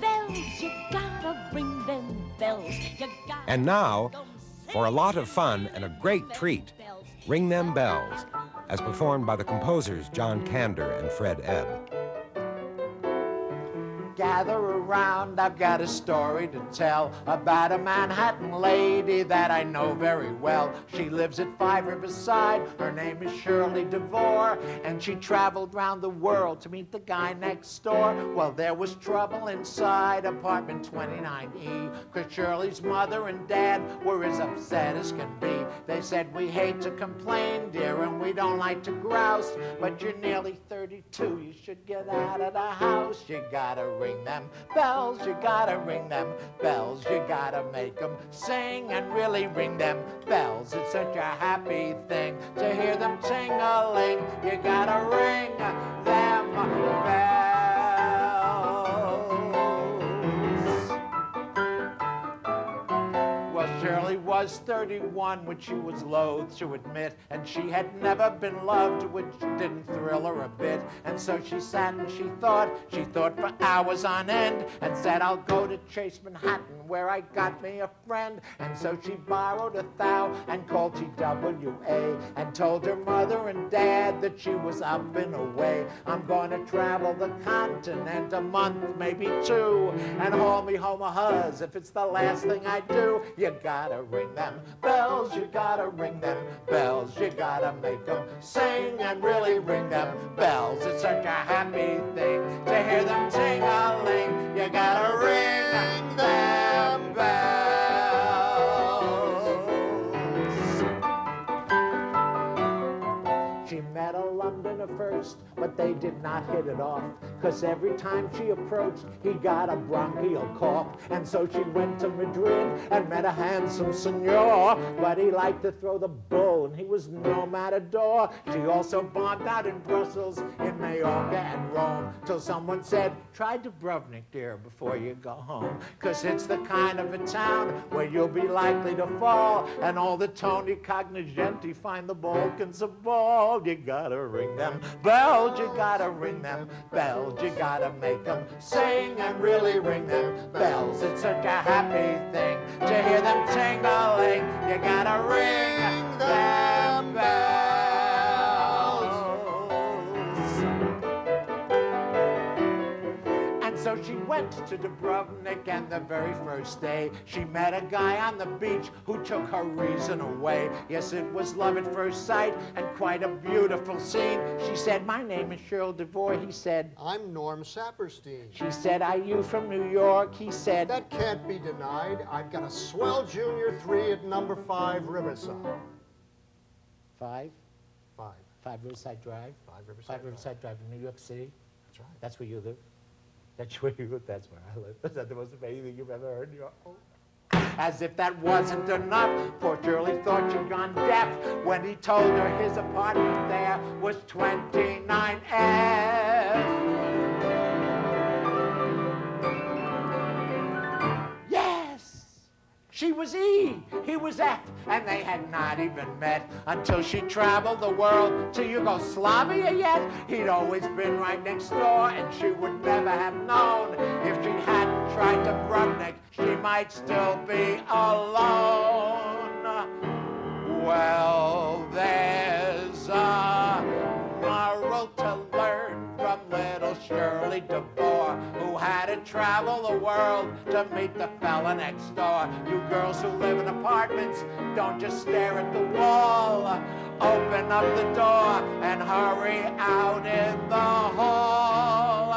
bells, you gotta ring them bells. And now, for a lot of fun and a great treat, Ring Them Bells, as performed by the composers John Kander and Fred Ebb. Gather around, I've got a story to tell about a Manhattan lady that I know very well. She lives at 5 Riverside, her name is Shirley DeVore, and she traveled round the world to meet the guy next door. Well, there was trouble inside apartment 29E, 'cause Shirley's mother and dad were as upset as can be. They said, "We hate to complain, dear, and we don't like to grouse, but you're nearly 32, you should get out of the house. You gotta ring them bells, you gotta ring them bells, you gotta make them sing and really ring them bells. It's such a happy thing to hear them ting-a-ling. You gotta ring them bells." Well, Shirley was 31 when she was loath to admit, and she had never been loved, which didn't thrill her a bit. And so she sat and she thought for hours on end, and said, "I'll go to Chase Manhattan, where I got me a friend." And so she borrowed $1,000 and called TWA, and told her mother and dad that she was up and away. "I'm going to travel the continent a month, maybe 2, and haul me home a huzz if it's the last thing I do. You gotta ring them bells, you gotta ring them bells, you gotta make them sing and really ring them bells. It's such a happy thing to hear them ting-a-ling. You gotta ring them bells." She met a Londoner first, but they did not hit it off, 'cause every time she approached, he got a bronchial cough. And so she went to Madrid and met a handsome senor, but he liked to throw the bull, and he was no matador. She also bombed out in Brussels, in Mallorca and Rome, till someone said, "Try Dubrovnik, dear, before you go home, 'cause it's the kind of a town where you'll be likely to fall, and all the Tony Cognoscenti find the Balkans a ball." You gotta ring them bells, you gotta ring them bells, you gotta make them sing and really ring them bells. It's such a happy thing to hear them ting-a-ling. You gotta ring them bells. And so she went to Dubrovnik, and the very first day she met a guy on the beach who took her reason away. Yes, it was love at first sight, and quite a beautiful scene. She said, "My name is Shirley DeVore." He said, "I'm Norm Saperstein." She said, "Are you from New York?" He said, "That can't be denied. I've got a swell Junior 3 at number 5 Riverside." Five? 5. 5 Riverside Drive? 5 Riverside 5 Riverside Drive in New York City? That's right. That's where you live? That's where you live? That's where I live. Is that the most amazing thing you've ever heard in your life? As if that wasn't enough, poor Shirley thought she'd gone deaf when he told her his apartment there was 29F. Yes! She was E, he was F, and they had not even met until she traveled the world to Yugoslavia yet. He'd always been right next door, and she would never have known. If she hadn't tried Dubrovnik, she might still be alone. Well, there's a moral to learn from little Shirley DeVore, who had to travel the world to meet the fella next door. You girls who live in apartments, don't just stare at the wall. Open up the door and hurry out in the hall.